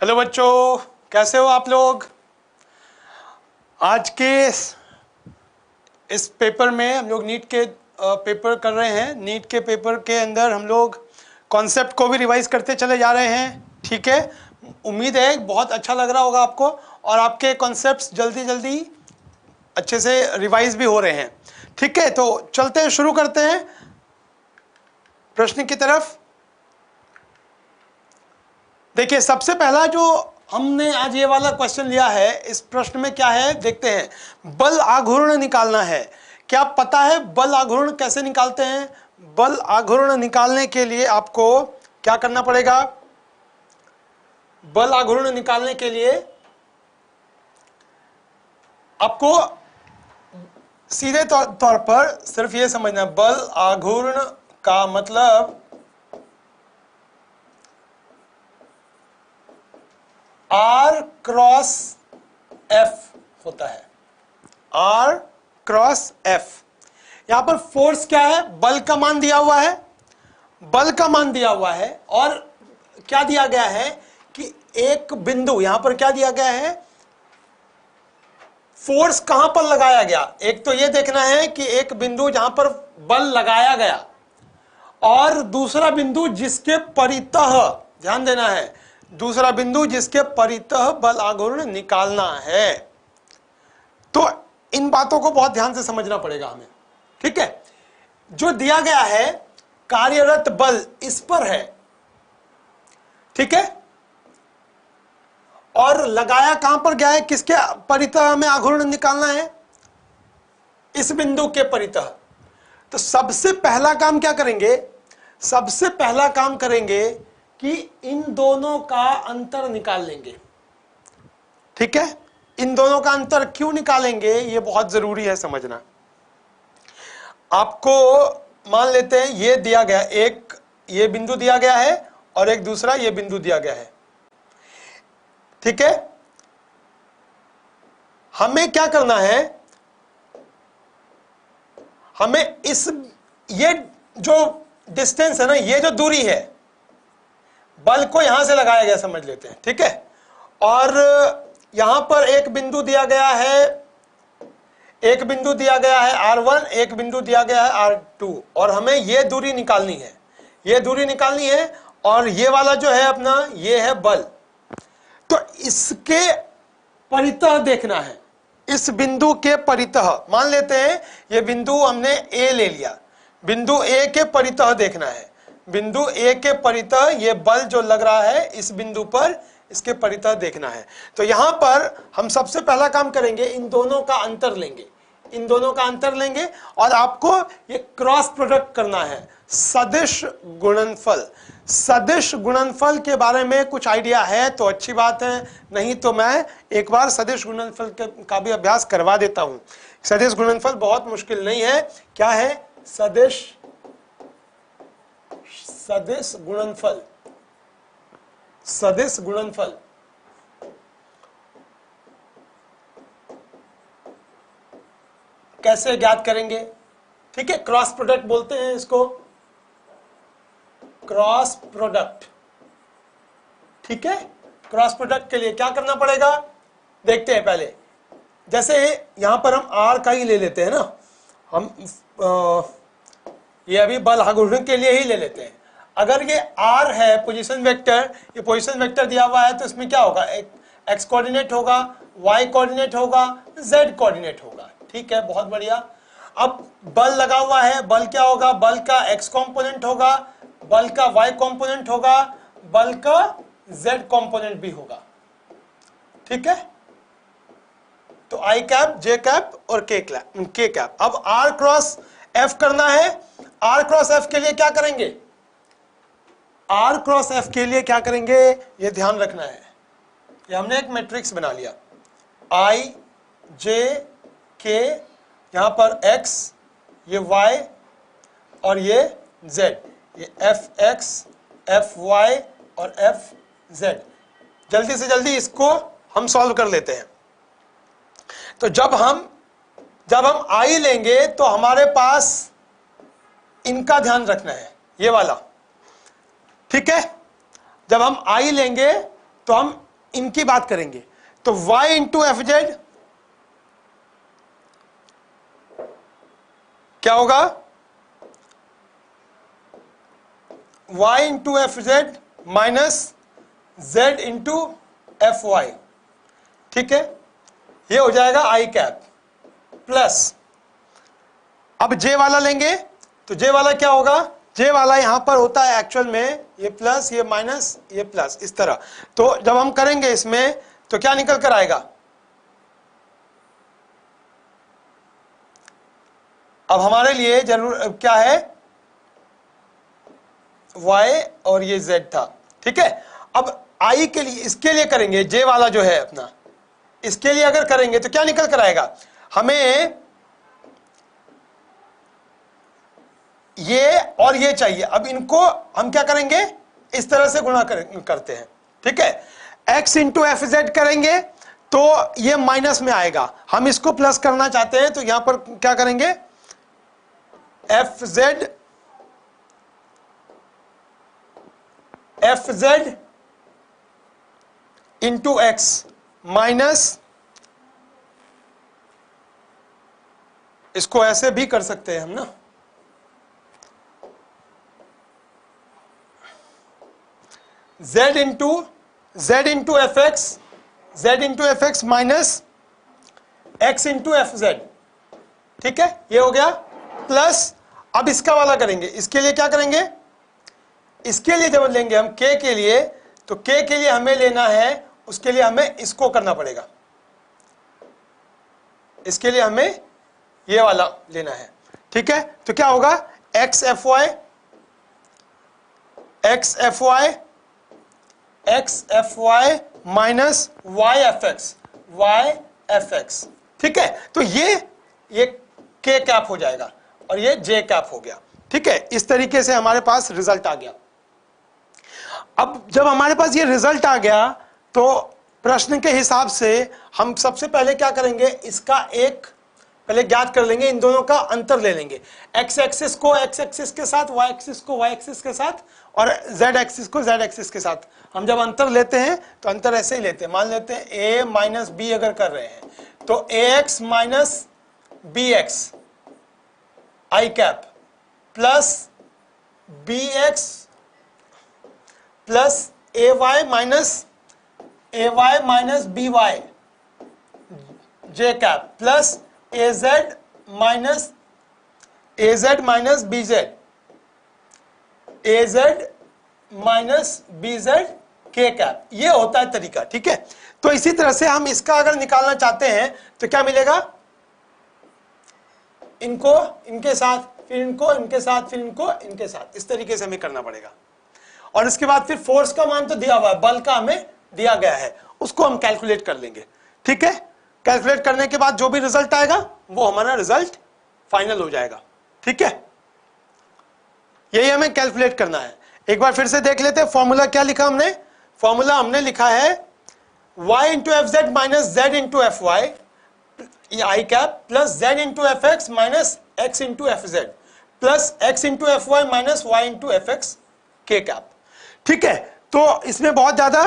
Hello बच्चों, कैसे हो आप लोग। आज के इस पेपर में हम लोग नीट के पेपर कर रहे हैं। नीट के पेपर के अंदर हम लोग कॉन्सेप्ट को भी रिवाइज करते चले जा रहे हैं। ठीक है, उम्मीद है बहुत अच्छा लग रहा होगा आपको और आपके कॉन्सेप्ट्स जल्दी जल्दी अच्छे से रिवाइज भी हो रहे हैं। ठीक है, तो चलते हैं, शुरू करते हैं प्रश्न की तरफ। देखिए, सबसे पहला जो हमने आज ये वाला क्वेश्चन लिया है, इस प्रश्न में क्या है देखते हैं। बल आघूर्ण निकालना है। क्या पता है बल आघूर्ण कैसे निकालते हैं? बल आघूर्ण निकालने के लिए आपको क्या करना पड़ेगा? बल आघूर्ण निकालने के लिए आपको सीधे तौर पर सिर्फ ये समझना, बल आघूर्ण का मतलब R क्रॉस F होता है। R cross F। यहां पर फोर्स क्या है? बल का मान दिया हुआ है, बल का मान दिया हुआ है और क्या दिया गया है कि एक बिंदु, यहां पर क्या दिया गया है, फोर्स कहां पर लगाया गया। एक तो यह देखना है कि एक बिंदु जहां पर बल लगाया गया और दूसरा बिंदु जिसके परितः, ध्यान देना है, दूसरा बिंदु जिसके परितः बल आघूर्ण निकालना है। तो इन बातों को बहुत ध्यान से समझना पड़ेगा हमें। ठीक है, जो दिया गया है कार्यरत बल इस पर है, ठीक है, और लगाया कहां पर गया है, किसके परितः में आघूर्ण निकालना है? इस बिंदु के परितः। तो सबसे पहला काम क्या करेंगे? सबसे पहला काम करेंगे कि इन दोनों का अंतर निकाल लेंगे। ठीक है, इन दोनों का अंतर क्यों निकालेंगे ये बहुत जरूरी है समझना। आपको मान लेते हैं ये दिया गया, एक ये बिंदु दिया गया है और एक दूसरा ये बिंदु दिया गया है। ठीक है, हमें क्या करना है, हमें इस, ये जो डिस्टेंस है ना, ये जो दूरी है, बल को यहां से लगाया गया समझ लेते हैं। ठीक है, और यहां पर एक बिंदु दिया गया है, एक बिंदु दिया गया है R1, एक बिंदु दिया गया है R2 और हमें यह दूरी निकालनी है, यह दूरी निकालनी है और ये वाला जो है अपना, ये है बल। तो इसके परितः देखना है, इस बिंदु के परितः। मान लेते हैं ये बिंदु हमने A ले लिया, बिंदु A के परितः देखना है, बिंदु A के परितः ये बल जो लग रहा है इस बिंदु पर, इसके परितः देखना है। तो यहां पर हम सबसे पहला काम करेंगे, इन दोनों का अंतर लेंगे, इन दोनों का अंतर लेंगे और आपको ये क्रॉस प्रोडक्ट करना है, सदिश गुणनफल। सदिश गुणनफल के बारे में कुछ आइडिया है तो अच्छी बात है, नहीं तो मैं एक बार सदिश गुणनफल का भी अभ्यास करवा देता हूं। सदिश गुणनफल बहुत मुश्किल नहीं है। क्या है सदिश? सदिश गुणनफल, सदिश गुणनफल कैसे ज्ञात करेंगे? ठीक है, क्रॉस प्रोडक्ट बोलते हैं इसको, क्रॉस प्रोडक्ट। ठीक है, क्रॉस प्रोडक्ट के लिए क्या करना पड़ेगा देखते हैं पहले। जैसे यहां पर हम R का ही ले लेते हैं ना, हम ये अभी बल आघूर्ण के लिए ही ले लेते हैं। अगर ये R है पोजीशन वेक्टर, ये पोजीशन वेक्टर दिया हुआ है तो इसमें क्या होगा, एक x कोऑर्डिनेट होगा, y कोऑर्डिनेट होगा, z कोऑर्डिनेट होगा। ठीक है, बहुत बढ़िया। अब बल लगा हुआ है, बल क्या होगा, बल का x कंपोनेंट होगा, बल का y कंपोनेंट होगा, बल का z कंपोनेंट भी होगा। ठीक है, तो I कैप, J कैप और K कैप। अब R क्रॉस F करना है। R क्रॉस F के लिए क्या करेंगे, R क्रॉस F के लिए क्या करेंगे ये ध्यान रखना है। ये हमने एक मैट्रिक्स बना लिया, I J K, यहां पर X, ये Y और ये Z, ये Fx, Fy और Fz। जल्दी से जल्दी इसको हम सॉल्व कर लेते हैं। तो जब हम I लेंगे तो हमारे पास इनका ध्यान रखना है, ये वाला। ठीक है, जब हम I लेंगे तो हम इनकी बात करेंगे तो y इंटू एफ जेड क्या होगा, y into F Z minus z into F y, ठीक है, ये हो जाएगा आई कैप प्लस, अब j वाला लेंगे तो j वाला क्या होगा, j वाला यहां पर होता है एक्चुअल में ये प्लस ये माइनस ये प्लस इस तरह, तो जब हम करेंगे इसमें तो क्या निकल कर आएगा, अब हमारे लिए जरूर क्या है y और ये z था, ठीक है। अब i के लिए इसके लिए करेंगे j वाला जो है अपना, इसके लिए अगर करेंगे तो क्या निकल कर आएगा, हमें ये और ये चाहिए, अब इनको हम क्या करेंगे इस तरह से गुणा करते हैं, ठीक है, x इंटू एफ जेड करेंगे तो ये माइनस में आएगा, हम इसको प्लस करना चाहते हैं तो यहां पर क्या करेंगे F Z into x minus, इसको ऐसे भी कर सकते हैं हम ना, z into F X minus x into F Z, ठीक है, ये हो गया प्लस, अब इसका वाला करेंगे, इसके लिए क्या करेंगे, इसके लिए जब लेंगे हम k के लिए तो k के लिए हमें लेना है, उसके लिए हमें इसको करना पड़ेगा, इसके लिए हमें ये वाला लेना है, ठीक है, तो क्या होगा x f Y minus y f x, ठीक है, तो ये k कैप हो जाएगा और ये j कैप हो गया, ठीक है, इस तरीके से हमारे पास रिजल्ट आ गया। अब जब हमारे पास ये रिजल्ट आ गया तो प्रश्न के हिसाब से हम सबसे पहले क्या करेंगे, इसका एक पहले ज्ञात कर लेंगे, इन दोनों का अंतर ले लेंगे, x एक्सिस को x एक्सिस के साथ, y एक्सिस को y एक्सिस के साथ और z एक्सिस को z एक्सिस के साथ। हम जब अंतर लेते हैं तो अंतर ऐसे ही लेते हैं, मान लेते हैं a माइनस बी अगर कर रहे हैं तो ax minus B X I cap plus B X plus A Y minus B Y J cap plus A Z minus B Z के कैप, ये होता है तरीका, ठीक है। तो इसी तरह से हम इसका अगर निकालना चाहते हैं तो क्या मिलेगा, इनको इनके साथ फिर इनको इनके साथ फिर इनको इनके साथ, इस तरीके से हमें करना पड़ेगा। और इसके बाद फिर फोर्स का मान तो दिया हुआ है, बल का हमें दिया गया है, उसको हम कैलकुलेट कर लेंगे, ठीक है। कैलकुलेट करने के बाद जो भी रिजल्ट आएगा वो हमारा रिजल्ट फाइनल हो जाएगा, ठीक है। यही हमें कैलकुलेट करना है। एक बार फिर से देख लेते हैं फॉर्मूला क्या लिखा हमने, फॉर्मूला हमने लिखा है y into F Z minus z into F Y I cap plus z into F X minus x into F Z plus x into F Y minus y into F X के cap, ठीक है। तो इसमें बहुत ज्यादा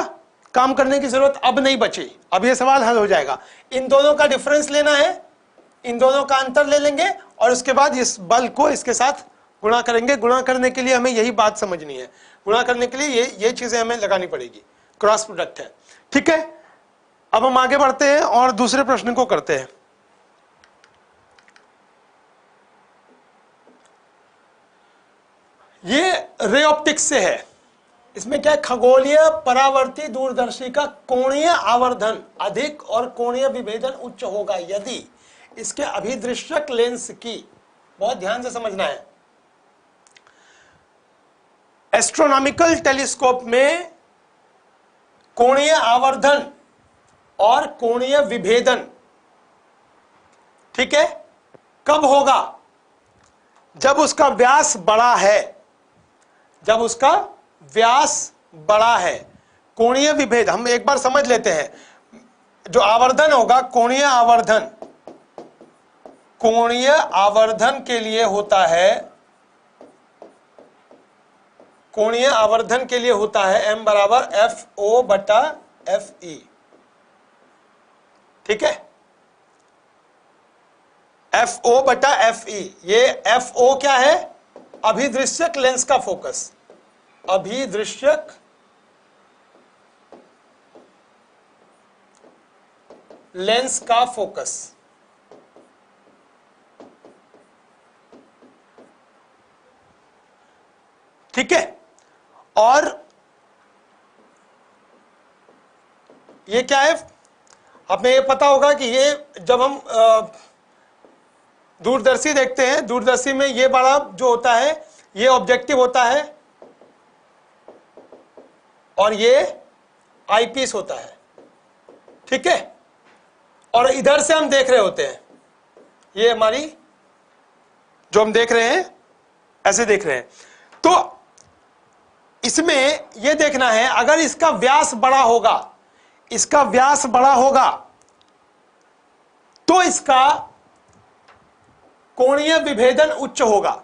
काम करने की जरूरत अब नहीं बची, अब ये सवाल हल हो जाएगा। इन दोनों का डिफरेंस लेना है, इन दोनों का अंतर ले लेंगे और उसके बाद इस बल को इसके साथ गुणा करेंगे। गुणा करने के लिए हमें यही बात समझनी है, गुणा करने के लिए ये चीजें हमें लगानी पड़ेगी, क्रॉस प्रोडक्ट है, ठीक है। अब हम आगे बढ़ते हैं और दूसरे प्रश्न को करते हैं। ये रे ऑप्टिक्स से है, इसमें क्या है, खगोलीय परावर्ती दूरदर्शी का कोणीय आवर्धन अधिक और कोणीय विभेदन उच्च होगा यदि इसके अभिदृश्यक लेंस की, बहुत ध्यान से समझना है, एस्ट्रोनॉमिकल टेलीस्कोप में कोणीय आवर्धन और कोणीय विभेदन, ठीक है, कब होगा, जब उसका व्यास बड़ा है, जब उसका व्यास बड़ा है। कोणीय विभेद हम एक बार समझ लेते हैं, जो आवर्धन होगा कोणीय आवर्धन के लिए होता है, कोणीय आवर्धन के लिए होता है m बराबर एफ ओ बटा Fe, ठीक है, FO बटा Fe। ये FO क्या है? अभिदृश्यक लेंस का फोकस, अभिदृश्यक लेंस का फोकस, ठीक है। और ये क्या है? हमें ये पता होगा कि ये जब हम दूरदर्शी देखते हैं, दूरदर्शी में ये बड़ा जो होता है ये ऑब्जेक्टिव होता है और ये आईपीस होता है, ठीक है। और इधर से हम देख रहे होते हैं, ये हमारी जो हम देख रहे हैं ऐसे देख रहे हैं। तो इसमें यह देखना है, अगर इसका व्यास बड़ा होगा, इसका व्यास बड़ा होगा तो इसका कोणीय विभेदन उच्च होगा,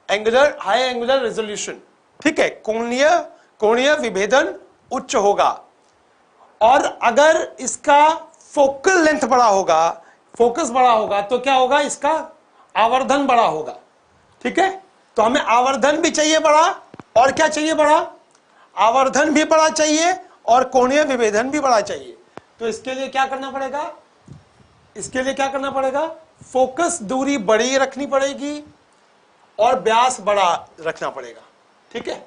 एंगुलर हाई एंगुलर रेजोल्यूशन, ठीक है, कोणीय विभेदन उच्च होगा। और अगर इसका फोकल लेंथ बड़ा होगा, फोकस बड़ा होगा, तो क्या होगा? इसका आवर्धन बड़ा होगा, ठीक है। तो हमें आवर्धन भी चाहिए बड़ा, और क्या चाहिए? बड़ा आवर्धन भी बड़ा चाहिए और कोणीय विभेदन भी बड़ा चाहिए। तो इसके लिए क्या करना पड़ेगा? इसके लिए क्या करना पड़ेगा? फोकस दूरी बड़ी रखनी पड़ेगी और व्यास बड़ा रखना पड़ेगा, ठीक है।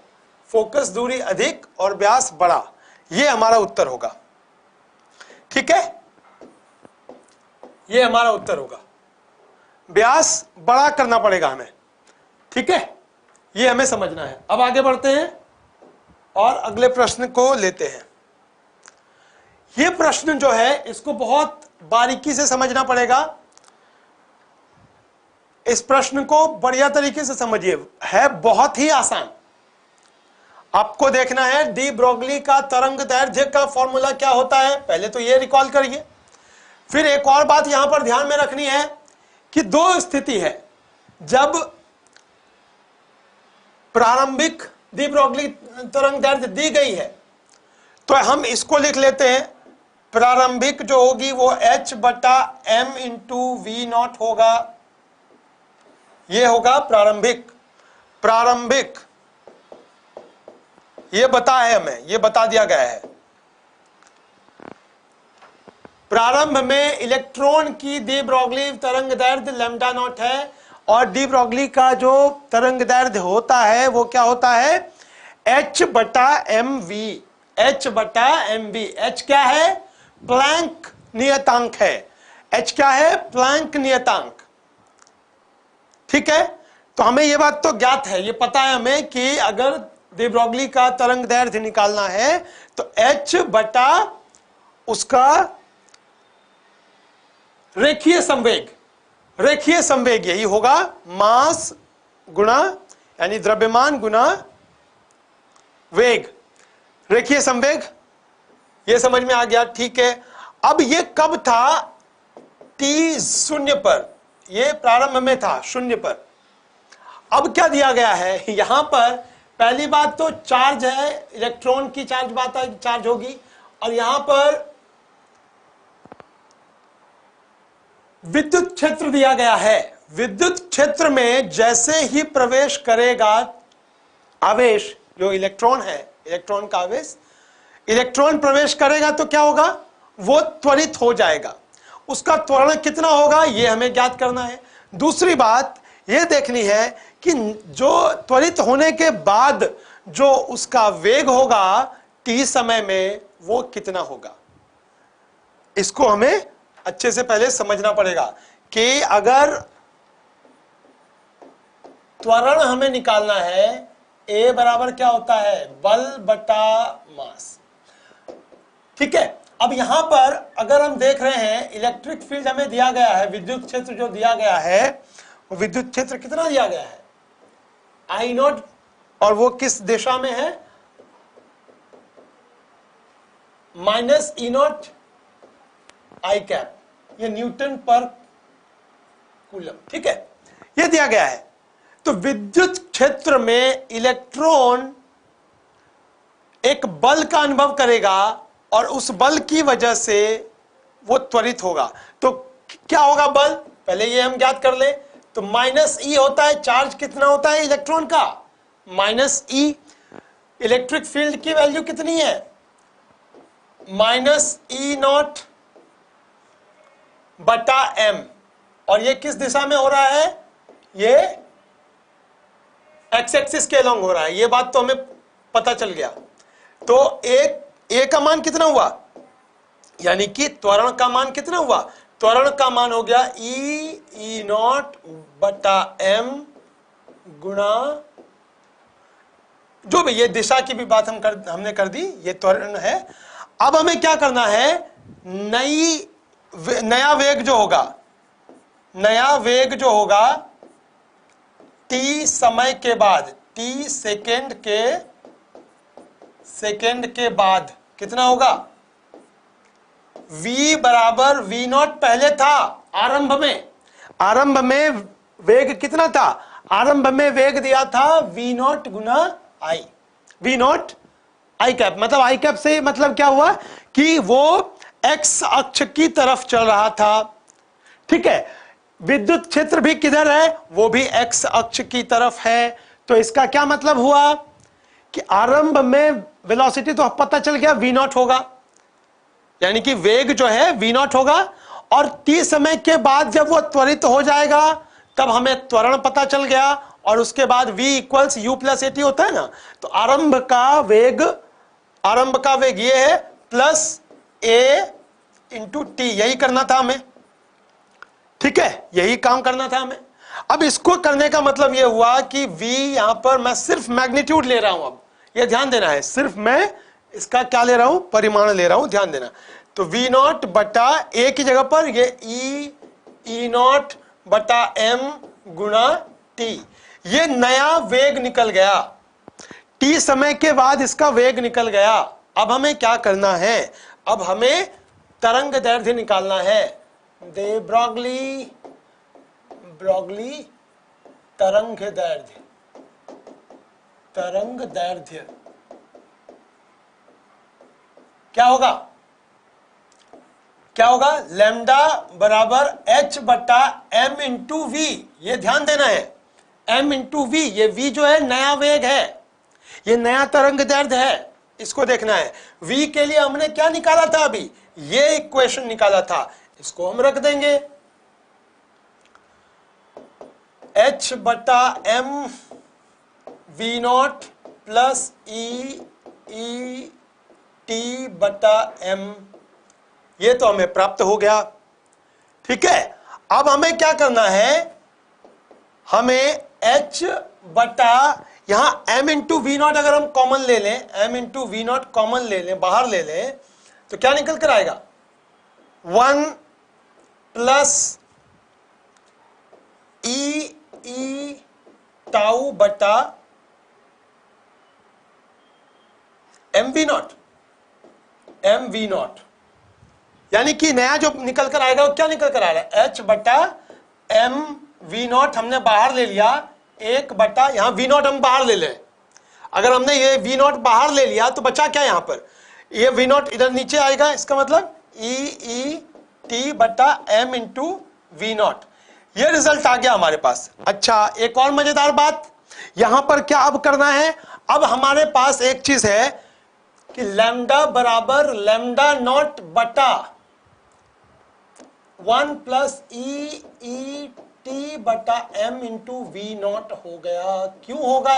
फोकस दूरी अधिक और व्यास बड़ा, ये हमारा उत्तर होगा, ठीक है। ये हमारा उत्तर होगा, व्यास बड़ा करना पड़ेगा हमें, ठीक है। ये हमें समझना है। अब आगे बढ़ते हैं और अगले प्रश्न को लेते हैं। ये प्रश्न जो है इसको बहुत बारीकी से समझना पड़ेगा। इस प्रश्न को बढ़िया तरीके से समझिए, है बहुत ही आसान। आपको देखना है डी ब्रोगली का तरंग दैर्ध्य का फॉर्मूला क्या होता है, पहले तो ये रिकॉल करिए। फिर एक और बात यहां पर ध्यान में रखनी है कि दो स्थिति है, जब प्रारंभिक डी ब्रोगली तरंग दैर्ध्य दी गई है तो हम इसको लिख लेते हैं, प्रारंभिक जो होगी वो h बटा m इंटू वी नॉट होगा। ये होगा प्रारंभिक, प्रारंभिक ये बता है हमें, ये बता दिया गया है। प्रारंभ में इलेक्ट्रॉन की डी ब्रोगली तरंग दैर्ध्य लैम्डा नॉट है और डी ब्रोगली का जो तरंग दैर्ध्य होता है वो क्या होता है? h बटा एम वी, h बटा एम वी। h क्या है? प्लैंक नियतांक है। h क्या है? प्लैंक नियतांक, ठीक है। तो हमें यह बात तो ज्ञात है, ये पता है हमें कि अगर डी ब्रोगली का तरंग दैर्ध्य निकालना है तो h बटा उसका रेखीय संवेग, रेखीय संवेग यही होगा, मास गुणा यानी द्रव्यमान गुणा वेग, रेखीय संवेग। ये समझ में आ गया, ठीक है। अब ये कब था? t शून्य पर, ये प्रारंभ में था शून्य पर। अब क्या दिया गया है यहां पर? पहली बात तो चार्ज है, इलेक्ट्रॉन की चार्ज बात है, चार्ज होगी। और यहां पर विद्युत क्षेत्र दिया गया है। विद्युत क्षेत्र में जैसे ही प्रवेश करेगा आवेश, जो इलेक्ट्रॉन है, इलेक्ट्रॉन का आवेश, इलेक्ट्रॉन प्रवेश करेगा तो क्या होगा? वो त्वरित हो जाएगा। उसका त्वरण कितना होगा ये हमें ज्ञात करना है। दूसरी बात ये देखनी है कि जो त्वरित होने के बाद जो उसका वेग होगा t समय में वो कितना होगा, इसको हमें अच्छे से पहले समझना पड़ेगा कि अगर त्वरण हमें निकालना है, a बराबर क्या होता है? बल बटा मास, ठीक है। अब यहां पर अगर हम देख रहे हैं इलेक्ट्रिक फील्ड हमें दिया गया है, विद्युत क्षेत्र जो दिया गया है वो विद्युत क्षेत्र कितना दिया गया है? आई नॉट, और वो किस दिशा में है? Minus E not I cap, ये न्यूटन पर कूलम, ठीक है, ये दिया गया है। तो विद्युत क्षेत्र में इलेक्ट्रॉन एक बल का अनुभव करेगा और उस बल की वजह से वो त्वरित होगा। तो क्या होगा बल, पहले ये हम ज्ञात कर ले। तो माइनस ई होता है, चार्ज कितना होता है इलेक्ट्रॉन का, माइनस ई। इलेक्ट्रिक फील्ड की वैल्यू कितनी है, माइनस ई नॉट बटा एम। और ये किस दिशा में हो रहा है, ये एक्स एक्सिस के अलॉन्ग हो रहा है, ये बात तो हमें पता चल गया। तो ए का मान कितना हुआ, यानी कि त्वरण का मान कितना हुआ, त्वरण का मान हो गया ई नॉट बटा एम गुणा, जो भी, ये दिशा की भी बात हमने कर दी, ये त्वरण है। अब हमें क्या करना है, नया वेग जो होगा, नया वेग जो होगा टी समय के बाद, टी सेकेंड के बाद कितना होगा, v बराबर v नॉट पहले था आरंभ में वेग कितना था, आरंभ में वेग दिया था v not Guna I, v not I cap. मतलब आई कैप से मतलब क्या हुआ कि वो x अक्ष की तरफ चल रहा था, ठीक है। विद्युत क्षेत्र भी किधर है, वो भी x अक्ष की तरफ है। तो इसका क्या मतलब हुआ कि आरंभ में वेलोसिटी तो पता चल गया v नॉट होगा, यानी कि वेग जो है v नॉट होगा, और t समय के बाद जब वो त्वरित हो जाएगा तब हमें त्वरण पता चल गया, और उसके बाद v equals u plus at होता है ना। तो आरंभ का वेग ये है प्लस a इंटू टी, यही करना था हमें, ठीक है, यही काम करना था हमें। अब इसको करने का मतलब ये हुआ कि v यहां पर मैं सिर्फ मैग्नीट्यूड ले रहा हूं, अब ये ध्यान देना है, सिर्फ मैं इसका क्या ले रहा हूं, परिमाण ले रहा हूं, ध्यान देना। तो v नॉट बटा a की जगह पर ये ई नॉट बटा m गुणा t, ये नया वेग निकल गया, t समय के बाद इसका वेग निकल गया। अब हमें क्या करना है, अब हमें तरंग दैर्ध्य निकालना है, दे ब्रॉगली तरंग दैर्ध्य क्या होगा, लैम्डा बराबर h बटा m इंटू वी, ये ध्यान देना है, m इंटू वी, ये v जो है नया वेग है, ये नया तरंग दैर्ध्य है, इसको देखना है। v के लिए हमने क्या निकाला था, अभी ये इक्वेशन निकाला था, इसको हम रख देंगे, h बटा m v not plus E T बटा m, ये तो हमें प्राप्त हो गया, ठीक है। अब हमें क्या करना है, हमें h बटा यहां m इंटू वी नॉट अगर हम कॉमन ले लें, m into v naught common ले लें, बाहर ले लें, तो क्या निकल कर आएगा, 1 प्लस ई टाउ बटा एम वी नॉट, यानी कि नया जो निकल कर आएगा वो क्या निकल कर आ रहा है, h बटा एम वी नॉट हमने बाहर ले लिया, 1 बटा यहां वी नॉट हम बाहर ले लें, अगर हमने ये वी नॉट बाहर ले लिया तो बचा क्या, यहां पर ये वी नॉट इधर नीचे आएगा, इसका मतलब ई टी बटा एम इंटू वी नॉट, ये रिजल्ट आ गया हमारे पास। अच्छा, एक और मजेदार बात यहां पर क्या अब करना है, अब हमारे पास एक चीज है कि लैम्डा बराबर लैम्डा नॉट बटा 1 प्लस ई टी बटा एम इंटू वी नॉट हो गया। क्यों होगा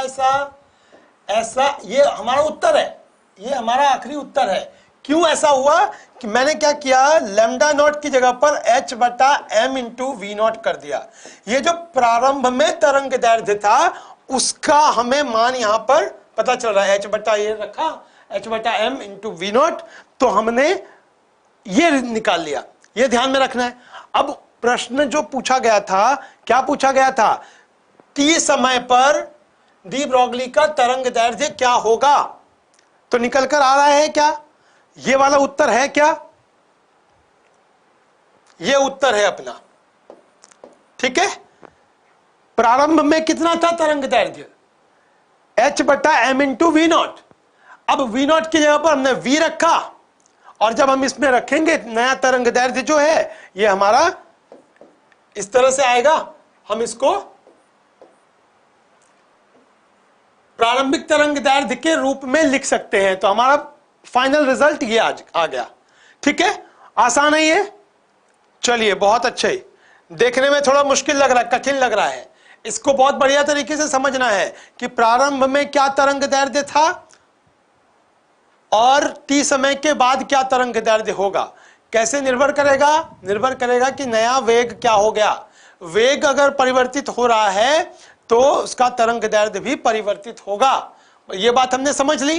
ऐसा, ये हमारा उत्तर है, ये हमारा आखिरी उत्तर है। क्यों ऐसा हुआ कि मैंने क्या किया, लैम्डा नॉट की जगह पर h बटा एम इंटू वी नॉट कर दिया। ये जो प्रारंभ में तरंग दैर्ध्य था उसका हमें मान यहां पर पता चल रहा है, h बटा ये रखा, h बटा एम इंटू वी नॉट, तो हमने ये निकाल लिया, ये ध्यान में रखना है। अब प्रश्न जो पूछा गया था, क्या पूछा गया था, t समय पर डी ब्रॉगली का तरंग दैर्ध्य क्या होगा, तो निकल कर आ रहा है क्या, ये वाला उत्तर है क्या, ये उत्तर है अपना, ठीक है। प्रारंभ में कितना था तरंग दैर्ध्य, h बटा एम इंटू वी नॉट। अब वी नॉट की जगह पर हमने v रखा और जब हम इसमें रखेंगे नया तरंग दैर्ध्य जो है ये हमारा इस तरह से आएगा, हम इसको प्रारंभिक तरंग दैर्ध्य के रूप में लिख सकते हैं। तो हमारा फाइनल रिजल्ट ये आज आ गया। ठीक है, आसान है ये। चलिए, बहुत अच्छा ही, देखने में थोड़ा मुश्किल लग रहा है, कठिन लग रहा है, इसको बहुत बढ़िया तरीके से समझना है कि प्रारंभ में क्या तरंग दैर्ध्य था और t समय के बाद क्या तरंग दैर्ध्य होगा। कैसे निर्भर करेगा? निर्भर करेगा कि नया वेग क्या हो गया। वेग अगर परिवर्तित हो रहा है तो उसका तरंग दैर्ध्य भी परिवर्तित होगा। ये बात हमने समझ ली,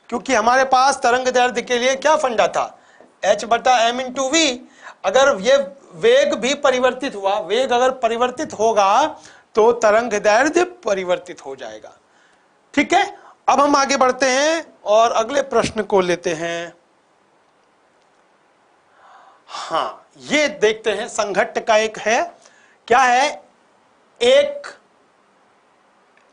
क्योंकि हमारे पास तरंग दैर्ध्य के लिए क्या फंडा था, h/m/v। अगर ये वेग भी परिवर्तित हुआ, वेग अगर परिवर्तित होगा तो तरंग दैर्ध्य परिवर्तित हो जाएगा। ठीक है, अब हम आगे बढ़ते हैं और अगले प्रश्न को लेते हैं। हाँ, ये देखते हैं, संघट्ट का एक है, क्या है, एक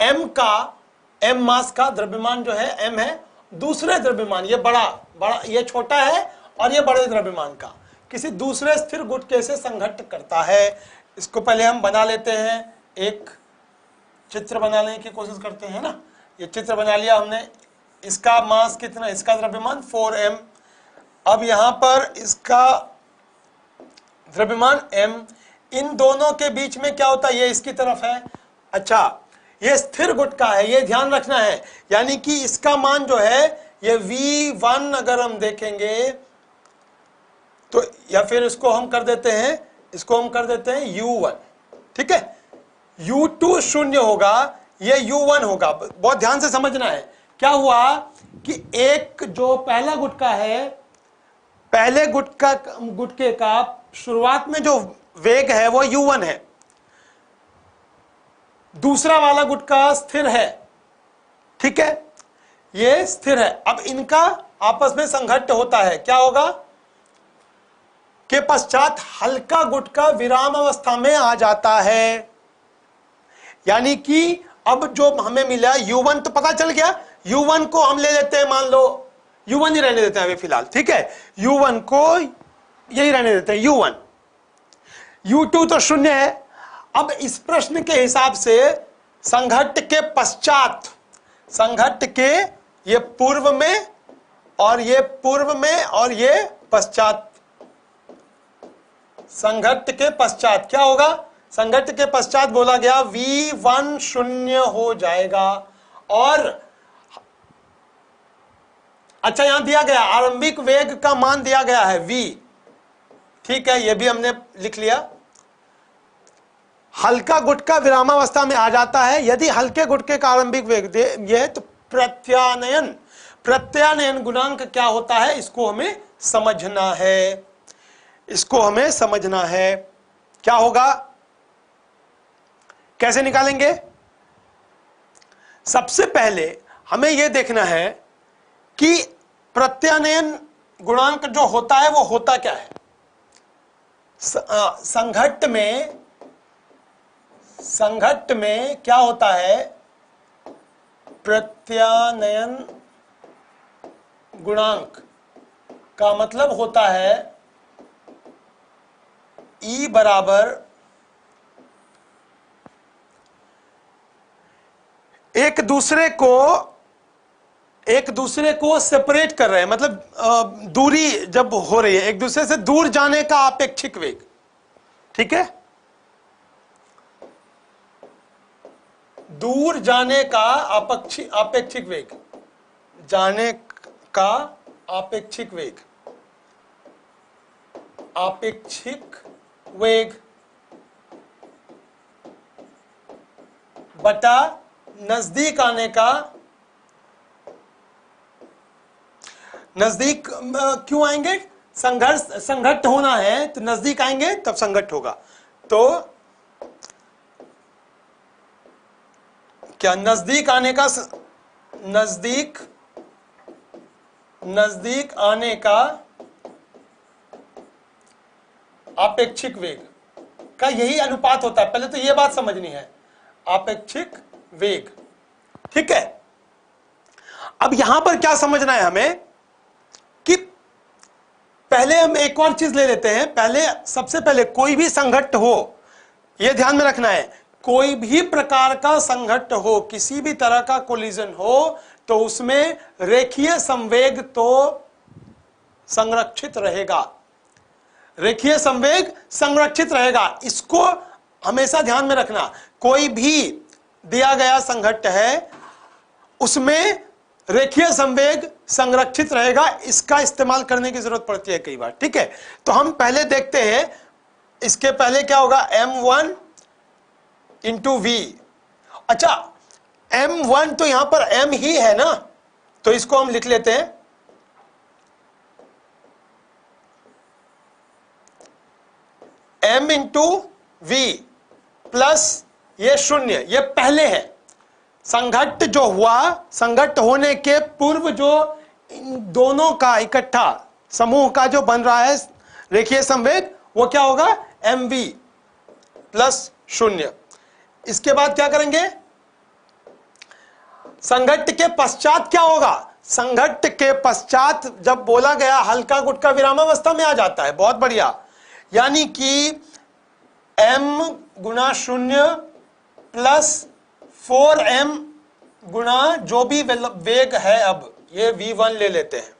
m मास का द्रव्यमान जो है m है, दूसरे द्रव्यमान, ये बड़ा ये छोटा है और ये बड़े द्रव्यमान का किसी दूसरे स्थिर गुटके से संघट्ट करता है। इसको पहले हम बना लेते हैं, एक चित्र बनाने की कोशिश करते हैं ना। ये चित्र बना लिया हमने, इसका मास कितना, इसका द्रव्यमान 4m, अब यहां पर इसका द्रव्यमान m, इन दोनों के बीच में क्या होता है, ये इसकी तरफ है। अच्छा, ये स्थिर गुटका है, ये ध्यान रखना है, यानी कि इसका मान जो है ये v1 अगर हम देखेंगे तो, या फिर इसको हम कर देते हैं u1। ठीक है, u2 शून्य होगा, ये u1 होगा। बहुत ध्यान से समझना है, क्या हुआ कि एक जो पहला गुटका है, पहले गुटके का शुरुआत में जो वेग है वो u1 है, दूसरा वाला गुटका स्थिर है। ठीक है, ये स्थिर है। अब इनका आपस में संघट्ट होता है, क्या होगा के पश्चात हल्का गुटका विराम अवस्था में आ जाता है। यानी कि अब जो हमें मिला u1 तो पता चल गया, u1 को हम ले लेते हैं, मान लो u1 ही रहने देते हैं अभी फिलहाल। ठीक है, u1 को यही रहने देते हैं u1, u2 तो शून्य है। अब इस प्रश्न के हिसाब से संघट्ट के पश्चात, संघट्ट के ये पूर्व में और ये पूर्व में और ये पश्चात, संघट्ट के पश्चात क्या होगा, संघट्ट के पश्चात बोला गया v1 शून्य हो जाएगा। और अच्छा, यहां दिया गया आरंभिक वेग का मान दिया गया है v। ठीक है, यह भी हमने लिख लिया। हल्का गुटका विरामावस्था में आ जाता है, यदि हल्के गुटके का आरंभिक वेग दे यह, तो प्रत्यानयन गुणांक क्या होता है, इसको हमें समझना है, इसको हमें समझना है। क्या होगा, कैसे निकालेंगे? सबसे पहले हमें यह देखना है कि प्रत्यानयन गुणांक जो होता है वो होता क्या है। संघट्ट में क्या होता है, प्रत्यानयन गुणांक का मतलब होता है E बराबर एक दूसरे को सेपरेट कर रहे हैं, मतलब दूरी जब हो रही है, एक दूसरे से दूर जाने का आपेक्षिक वेग। ठीक है, दूर जाने का आपेक्षिक वेग, जाने का आपेक्षिक वेग, आपेक्षिक वेग बटा नजदीक आने का, नजदीक क्यों आएंगे, संघट्ट होना है तो नजदीक आएंगे तब संघट्ट होगा। तो क्या नजदीक आने का, नजदीक आने का आपेक्षिक वेग का यही अनुपात होता है। पहले तो यह बात समझनी है, आपेक्षिक वेग। ठीक है, अब यहां पर क्या समझना है हमें कि पहले हम एक और चीज ले लेते हैं। पहले सबसे पहले कोई भी संघट्ट हो, यह ध्यान में रखना है, कोई भी प्रकार का संघट्ट हो, किसी भी तरह का कोलिजन हो, तो उसमें रेखीय संवेग तो संरक्षित रहेगा, रेखीय संवेग संरक्षित रहेगा। इसको हमेशा ध्यान में रखना। कोई भी दिया गया संघट्ट है उसमें रेखीय संवेग संरक्षित रहेगा, इसका इस्तेमाल करने की जरूरत पड़ती है कई बार। ठीक है, तो हम पहले देखते हैं, इसके पहले क्या होगा, m1 इंटू वी। अच्छा, m1 तो यहां पर m ही है ना, तो इसको हम लिख लेते हैं m इंटू वी प्लस ये शून्य, ये पहले है। संघट्ट जो हुआ, संघट्ट होने के पूर्व जो इन दोनों का इकट्ठा समूह का जो बन रहा है रेखीय संवेग, वो क्या होगा, mv प्लस शून्य। इसके बाद क्या करेंगे, संघट्ट के पश्चात क्या होगा, संघट्ट के पश्चात जब बोला गया हल्का गुटका विरामावस्था में आ जाता है। बहुत बढ़िया, यानी कि m गुना शून्य प्लस 4m गुना जो भी वेग है, अब ये v1 ले लेते हैं।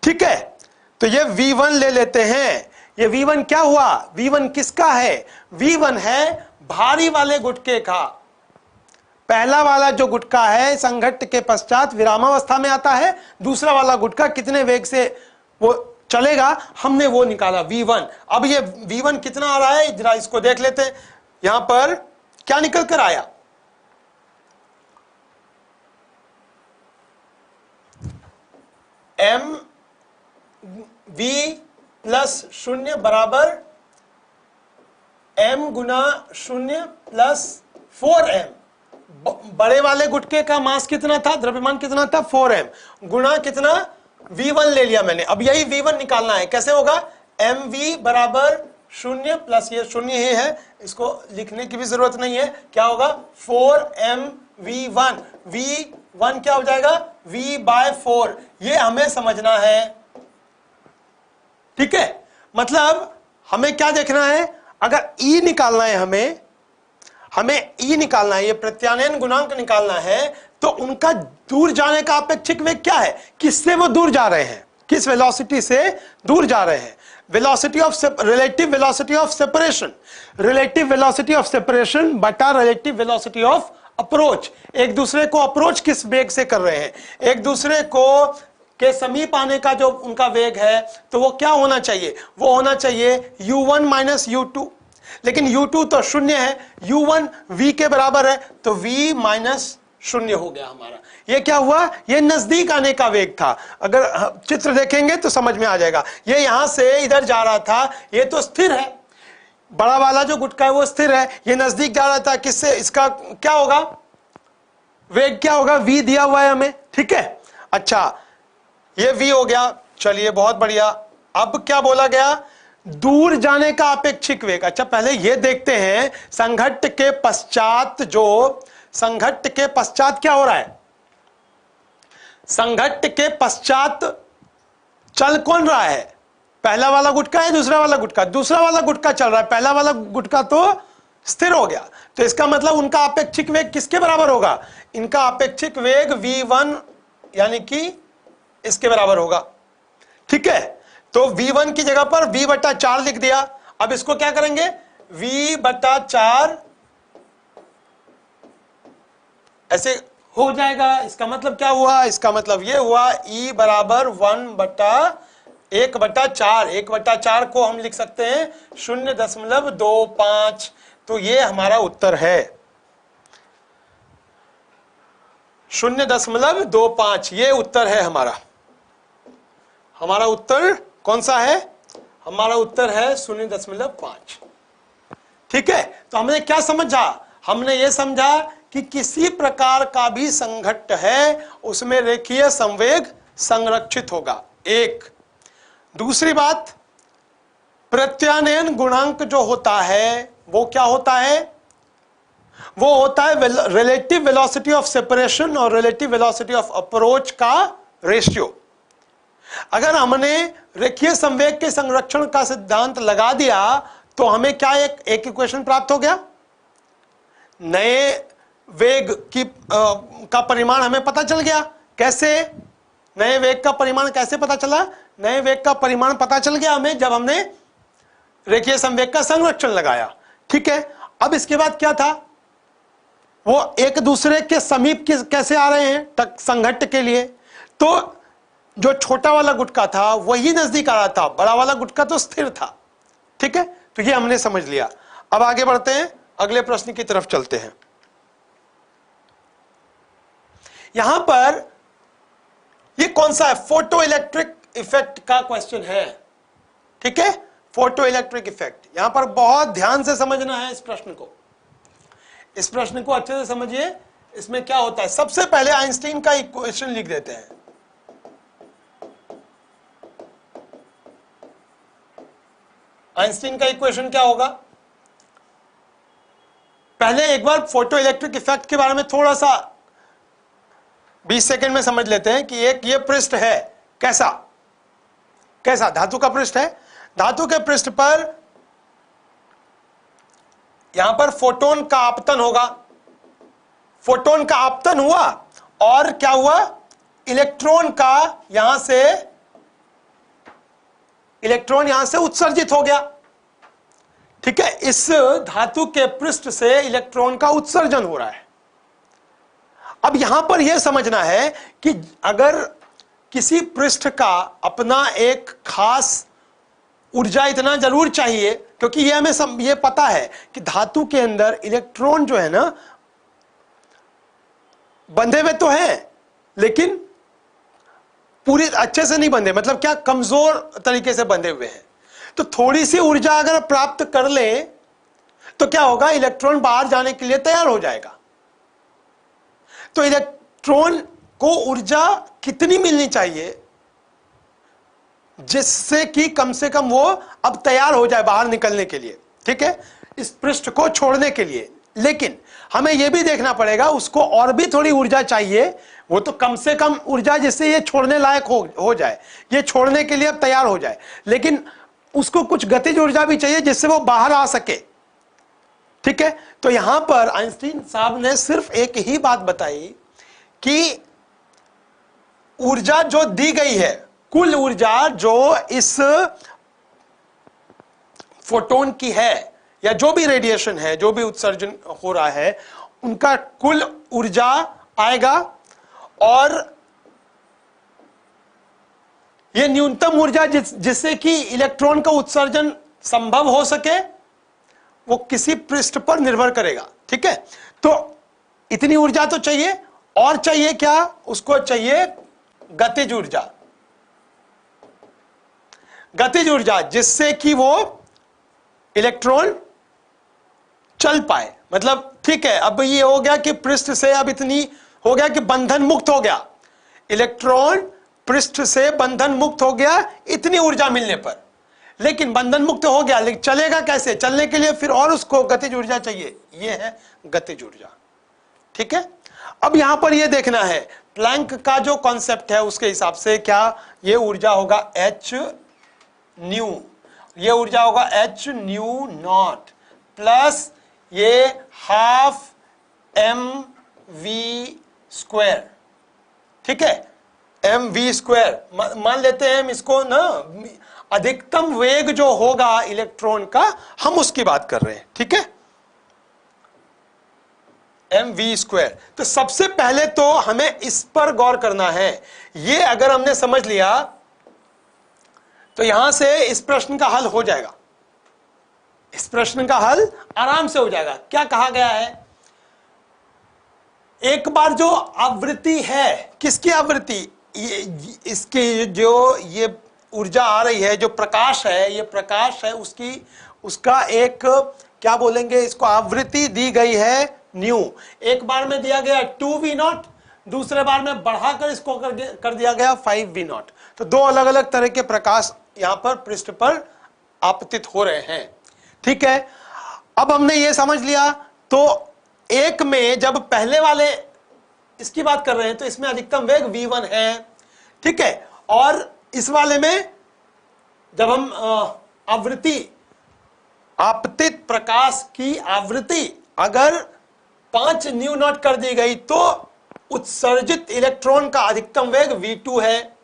ठीक है, तो ये v1 ले लेते हैं। ये v1 क्या हुआ, v1 किसका है, v1 है भारी वाले गुटके का। पहला वाला जो गुटका है संघट्ट के पश्चात विरामावस्था में आता है, दूसरा वाला गुटका कितने वेग से वो चलेगा, हमने वो निकाला v1। अब ये v1 कितना आ रहा है, जरा इसको देख लेते हैं। यहां पर क्या निकल कर आया, m v प्लस शून्य बराबर m गुना शून्य प्लस 4m। बड़े वाले गुटके का मास कितना था, द्रव्यमान कितना था, 4m गुना कितना, v1 ले लिया मैंने। अब यही v1 निकालना है, कैसे होगा, mv बराबर शून्य प्लस ये शून्य ही है, इसको लिखने की भी जरूरत नहीं है, क्या होगा 4mv1, v1 क्या हो जाएगा, v/4। ये हमें समझना है। ठीक है, मतलब हमें क्या देखना है, अगर E निकालना है, हमें E निकालना है, ये प्रत्यानयन गुणांक निकालना है, तो उनका दूर जाने का अपेक्षिक वेग क्या है, किससे वो दूर जा रहे हैं, किस वेलोसिटी से दूर जा रहे हैं, velocity of relative velocity of separation, relative velocity of separation बटा रिलेटिव वेलोसिटी ऑफ अप्रोच। एक दूसरे को अप्रोच किस वेग से कर रहे हैं, एक दूसरे को के समीप आने का जो उनका वेग है, तो वो क्या होना चाहिए, वो होना चाहिए u1 माइनस u2। लेकिन u2 तो शून्य है, u1 v के बराबर है, तो v माइनस शून्य हो गया हमारा। ये क्या हुआ, ये नजदीक आने का वेग था। अगर चित्र देखेंगे तो समझ में आ जाएगा। ये यहां से इधर जा रहा था, ये तो स्थिर है, बड़ा वाला जो गुटका है वो स्थिर है, ये नजदीक जा रहा था, किससे, इसका क्या होगा, वेग क्या होगा, v दिया हुआ है हमें। ठीक है, अच्छा ये v हो गया, चलिए बहुत बढ़िया। अब क्या बोला गया, दूर जाने का अपेक्षिक वेग। अच्छा पहले ये देखते हैं संघट्ट के पश्चात, जो संघट्ट के पश्चात क्या हो रहा है, संघट्ट के पश्चात चल कौन रहा है, पहला वाला गुटका है, दूसरा वाला गुटका, दूसरा वाला गुटका चल रहा है, पहला वाला गुटका तो स्थिर हो गया। तो इसका मतलब उनका अपेक्षिक वेग किसके बराबर होगा, इनका अपेक्षिक वेग v1 यानी कि इसके बराबर होगा। ठीक है, तो v1 की जगह पर v/4 लिख दिया। अब इसको क्या करेंगे, v/4 ऐसे हो जाएगा। इसका मतलब क्या हुआ, इसका मतलब ये हुआ E बराबर 1/4। 1/4 को हम लिख सकते हैं 0.25। तो ये हमारा उत्तर है 0.25। ये उत्तर है हमारा उत्तर कौन सा है, हमारा उत्तर है 0.5। ठीक है, तो हमने क्या समझा, हमने ये समझा कि किसी प्रकार का भी संघट्ट है उसमें रेखीय संवेग संरक्षित होगा। एक दूसरी बात, प्रत्यानयन गुणांक जो होता है वो क्या होता है, वो होता है रिलेटिव वेलोसिटी ऑफ सेपरेशन और रिलेटिव वेलोसिटी ऑफ अप्रोच का रेशियो। अगर हमने रेखीय संवेग के संरक्षण का सिद्धांत लगा दिया तो हमें क्या एक इक्वेशन प्राप्त हो गया, नए वेग की का परिमाण हमें पता चल गया। कैसे? नए वेग का परिमाण कैसे पता चला? नए वेग का परिमाण पता चल गया हमें जब हमने रेखीय संवेग का संरक्षण लगाया। ठीक है, अब इसके बाद क्या था, वो एक दूसरे के समीप कैसे आ रहे हैं संघट्ट के लिए। तो जो छोटा वाला गुटका था वही नजदीक आ रहा था, बड़ा वाला गुटका तो स्थिर था। ठीक है, तो ये हमने समझ लिया। अब आगे बढ़ते हैं, अगले प्रश्न की तरफ चलते हैं। यहां पर ये कौन सा है, फोटो इलेक्ट्रिक इफेक्ट का क्वेश्चन है। ठीक है, फोटो इलेक्ट्रिक इफेक्ट, यहां पर बहुत ध्यान से समझना है इस प्रश्न को। इस प्रश्न को अच्छे से समझिए, इसमें क्या होता है। सबसे पहले आइंस्टीन का इक्वेशन लिख देते हैं। आइंस्टीन का इक्वेशन क्या होगा, पहले एक बार फोटो इलेक्ट्रिक इफेक्ट के बारे में थोड़ा सा 20 सेकंड में समझ लेते हैं कि एक ये पृष्ठ है, कैसा कैसा धातु का पृष्ठ है। धातु के पृष्ठ पर यहां पर फोटोन का आपतन होगा, फोटोन का आपतन हुआ और क्या हुआ, इलेक्ट्रॉन यहां से उत्सर्जित हो गया। ठीक है, इस धातु के पृष्ठ से इलेक्ट्रॉन का उत्सर्जन हो रहा है। अब यहां पर यह समझना है कि अगर किसी पृष्ठ का अपना एक खास ऊर्जा इतना जरूर चाहिए, क्योंकि यह हमें यह पता है कि धातु के अंदर इलेक्ट्रॉन जो है ना बंधे हुए तो हैं लेकिन पूरी अच्छे से नहीं बंधे, मतलब क्या कमजोर तरीके से बंधे हुए हैं। तो थोड़ी सी ऊर्जा अगर प्राप्त कर ले तो क्या होगा, इलेक्ट्रॉन बाहर जाने के लिए तैयार हो जाएगा। तो इलेक्ट्रॉन को ऊर्जा कितनी मिलनी चाहिए जिससे कि कम से कम वो अब तैयार हो जाए बाहर निकलने के लिए। ठीक है, इस पृष्ठ को छोड़ने के लिए। लेकिन हमें यह भी देखना पड़ेगा उसको और भी थोड़ी ऊर्जा चाहिए, वो तो कम से कम ऊर्जा जिससे ये छोड़ने लायक हो जाए, ये छोड़ने के लिए अब तैयार हो जाए, लेकिन उसको कुछ गतिज ऊर्जा भी चाहिए जिससे वो बाहर आ सके। ठीक है, तो यहां पर आइंस्टीन साहब ने सिर्फ एक ही बात बताई कि ऊर्जा जो दी गई है, कुल ऊर्जा जो इस फोटोन की है या जो भी रेडिएशन है, जो भी उत्सर्जन हो रहा है, उनका कुल ऊर्जा आएगा और यह न्यूनतम ऊर्जा जिससे कि इलेक्ट्रॉन का उत्सर्जन संभव हो सके वो किसी पृष्ठ पर निर्भर करेगा। ठीक है, तो इतनी ऊर्जा तो चाहिए, और चाहिए क्या, उसको चाहिए गतिज ऊर्जा। गतिज ऊर्जा जिससे कि वो इलेक्ट्रॉन चल पाए। मतलब ठीक है, अब ये हो गया कि पृष्ठ से अब इतनी हो गया कि बंधन मुक्त हो गया, इलेक्ट्रॉन पृष्ठ से बंधन मुक्त हो गया इतनी ऊर्जा मिलने पर। लेकिन बंधन मुक्त हो गया, लेकिन चलेगा कैसे, चलने के लिए फिर और उसको गतिज ऊर्जा चाहिए, ये है गतिज ऊर्जा। ठीक है, अब यहां पर यह देखना है प्लैंक का जो कॉन्सेप्ट है उसके हिसाब से क्या ये ऊर्जा होगा h न्यू, ये ऊर्जा होगा h न्यू नॉट प्लस ये हाफ mv स्क्वायर। ठीक है, mv स्क्वायर मान लेते हैं हम इसको ना, अधिकतम वेग जो होगा इलेक्ट्रॉन का हम उसकी बात कर रहे हैं। ठीक है, mv स्क्वायर। तो सबसे पहले तो हमें इस पर गौर करना है। ये अगर हमने समझ लिया तो यहां से इस प्रश्न का हल हो जाएगा, इस प्रश्न का हल आराम से हो जाएगा। क्या कहा गया है, एक बार जो आवृत्ति है, किसकी आवृत्ति, इसकी जो ये ऊर्जा आ रही है, जो प्रकाश है, ये प्रकाश है उसका एक क्या बोलेंगे, इसको आवृत्ति दी गई है न्यू। एक बार में दिया गया 2v0, दूसरे बार में बढ़ाकर इसको कर दिया गया 5v0। तो दो अलग अलग तरह के प्रकाश यहां पर पृष्ठ पर आपतित हो रहे हैं। ठीक है, अब हमने ये समझ लिया। तो एक में जब पहले वाले इसकी बात कर रहे हैं तो इसमें अधिकतम वेग v1 है। ठीक है, और इस वाले में जब हम आवृत्ति, आपतित प्रकाश की आवृत्ति अगर 5 न्यू नॉट कर दी गई तो उत्सर्जित इलेक्ट्रॉन का अधिकतम वेग v2 है।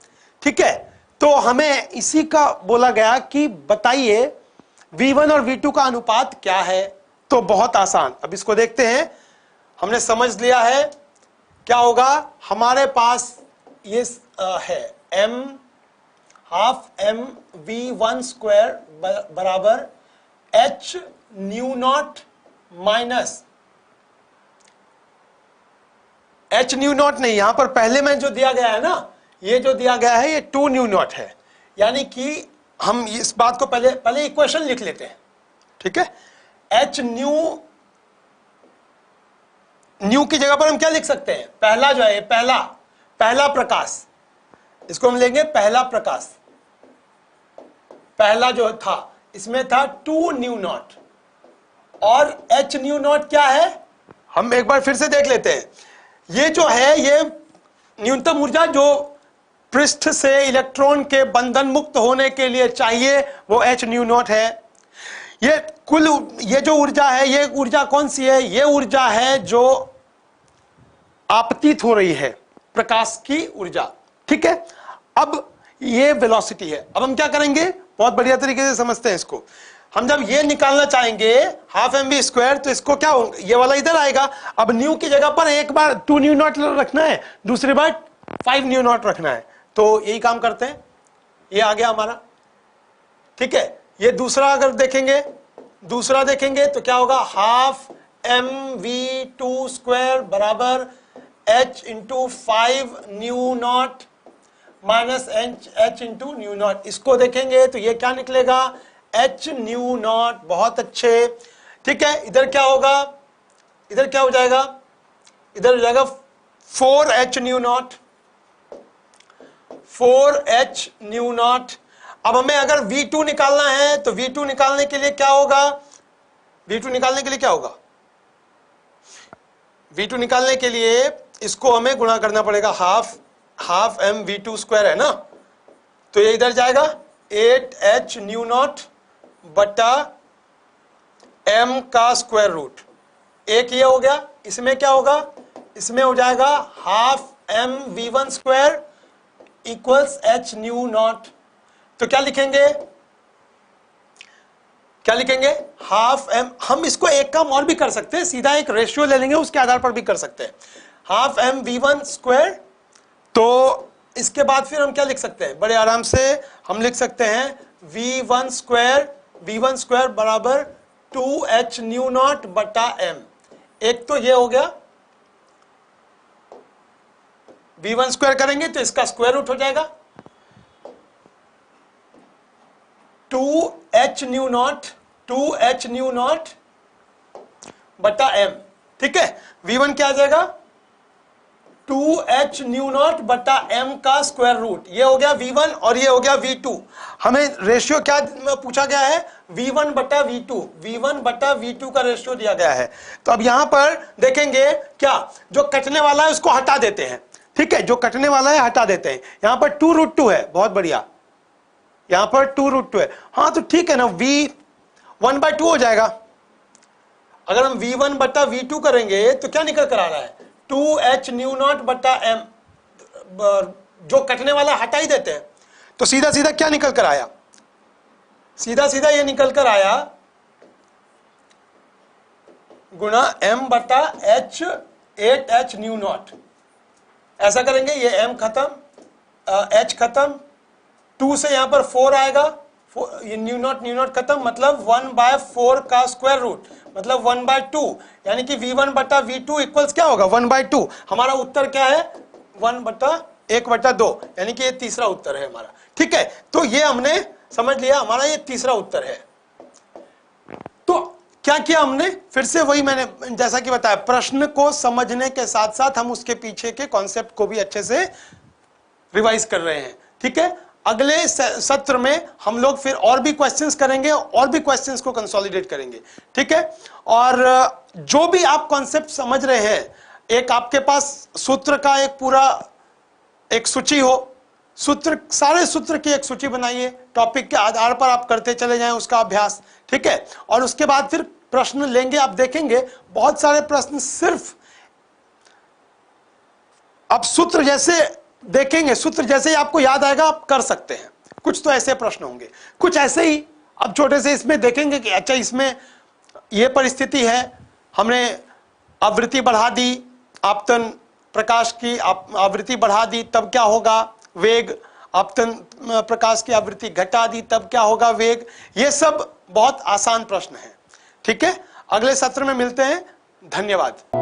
ठीक है, तो हमें इसी का बोला गया कि बताइए v1 और v2 का अनुपात क्या है। तो बहुत आसान, अब इसको देखते हैं। हमने समझ लिया है क्या होगा, हमारे पास ये है m half m v1 square बराबर h new naught minus h new not नहीं, यहां पर पहले में जो दिया गया है ना, ये जो दिया गया है ये 2 न्यू नॉट है, यानी कि हम इस बात को पहले इक्वेशन लिख लेते हैं। ठीक है, h न्यू की जगह पर हम क्या लिख सकते हैं, पहला जो है पहला प्रकाश, इसको हम लेंगे पहला प्रकाश। पहला जो था इसमें था 2 न्यू नॉट और h न्यू नॉट क्या है, हम एक बार फिर से देख लेते हैं। ये जो है ये न्यूनतम ऊर्जा जो पृष्ठ से इलेक्ट्रॉन के बंधन मुक्त होने के लिए चाहिए वो h न्यू नॉट है। ये कुल ये जो ऊर्जा है, ये ऊर्जा कौन सी है, ये ऊर्जा है जो आपतित हो रही है, प्रकाश की ऊर्जा। ठीक है, अब ये वेलोसिटी है। अब हम क्या करेंगे, बहुत बढ़िया तरीके से समझते हैं इसको। हम जब ये निकालना चाहेंगे हाफ एम बी स्क्वायर, तो इसको क्या होगा, ये वाला इधर आएगा। अब न्यू की जगह पर एक बार 2 न्यू नॉट रखना है, दूसरी बार 5 न्यू नॉट रखना है, तो यही काम करते हैं। ये आ गया हमारा। ठीक है, ये दूसरा अगर देखेंगे, दूसरा देखेंगे तो क्या होगा, half m v two square बराबर h into 5 nu naught minus h into nu naught. इसको देखेंगे तो ये क्या निकलेगा, h न्यू नॉट। बहुत अच्छे। ठीक है, इधर क्या होगा, इधर क्या हो जाएगा, इधर हो जाएगा 4h new not, 4h new not. अब हमें अगर v2 निकालना है तो v2 निकालने के लिए क्या होगा, v2 निकालने के लिए क्या होगा, v2 निकालने के लिए इसको हमें गुणा करना पड़ेगा, हाफ एम v2 स्क्वायर है ना, तो ये इधर जाएगा 8h न्यू नॉट बटा m का स्क्वायर रूट। एक ये हो गया, इसमें क्या होगा, इसमें हो जाएगा half m v1 square equals h new not. तो क्या लिखेंगे, क्या लिखेंगे, हाफ m। हम इसको एक काम और भी कर सकते हैं, सीधा एक रेशियो ले लेंगे, उसके आधार पर भी कर सकते हैं। हाफ m v1 स्क्वायर, तो इसके बाद फिर हम क्या लिख सकते हैं, बड़े आराम से हम लिख सकते हैं v1 स्क्वायर बराबर 2h न्यू नॉट बटा m। एक तो ये हो गया, v1 स्क्वायर करेंगे तो इसका स्क्वायर रूट हो जाएगा 2h न्यू नॉट बटा m। ठीक है, v1 क्या आ जाएगा, 2h न्यू नॉट बटा m का स्क्वायर रूट। ये हो गया v1 और ये हो गया v2। हमें रेशियो क्या पूछा गया है, v1 बटा v2 का रेशियो दिया गया है। तो अब यहां पर देखेंगे क्या, जो कटने वाला है उसको हटा देते हैं। ठीक है, जो कटने वाला है हटा देते हैं। यहां पर 2√2 है, बहुत बढ़िया, यहां पर 2√2 है। हाँ तो ठीक है ना, v1/2 हो जाएगा। अगर हम v1 बटा v2 करेंगे तो क्या निकल कर आ रहा है, 2h न्यू नॉट बटा m। जो कटने वाला हटा ही देते हैं, तो सीधा सीधा क्या निकल कर आया, सीधा सीधा ये निकल कर आया गुणा m बटा h 8h न्यू नॉट। ऐसा करेंगे, ये m खत्म, h खत्म, 2 से यहां पर 4 आएगा, ये न्यू नॉट खत्म, मतलब 1/4 का स्क्वायर रूट, मतलब 1/2, यानी कि v1 बटा v2 इक्वल्स क्या होगा, 1/2। हमारा उत्तर क्या है, 1/2, यानी कि ये तीसरा उत्तर है हमारा। ठीक है, तो ये हमने समझ लिया, हमारा ये तीसरा उत्तर है। तो क्या किया हमने, फिर से वही मैंने जैसा कि बताया, प्रश्न को समझने के साथ साथ हम उसके पीछे के कॉन्सेप्ट को भी अच्छे से रिवाइज कर रहे हैं। ठीक है, अगले सत्र में हम लोग फिर और भी क्वेश्चंस करेंगे, और भी क्वेश्चंस को कंसोलिडेट करेंगे। ठीक है, और जो भी आप कॉन्सेप्ट समझ रहे हैं, एक आपके पास सूत्र का एक पूरा एक सूची हो, सूत्र, सारे सूत्र की एक सूची बनाइए, टॉपिक के आधार पर आप करते चले जाएं उसका अभ्यास, ठीक है। और उसके बाद फिर प्रश्न लेंगे, आप देखेंगे बहुत सारे प्रश्न सिर्फ आप सूत्र जैसे देखेंगे, सूत्र जैसे ही आपको याद आएगा आप कर सकते हैं। कुछ तो ऐसे प्रश्न होंगे, कुछ ऐसे ही अब छोटे से इसमें देखेंगे कि अच्छा इसमें ये परिस्थिति है, हमने आवृत्ति बढ़ा दी, आपतन प्रकाश की आवृत्ति बढ़ा दी तब क्या होगा वेग, आपतन प्रकाश की आवृत्ति घटा दी तब क्या होगा वेग। ये सब बहुत आसान प्रश्न है, ठीक है। अगले सत्र में मिलते हैं, धन्यवाद।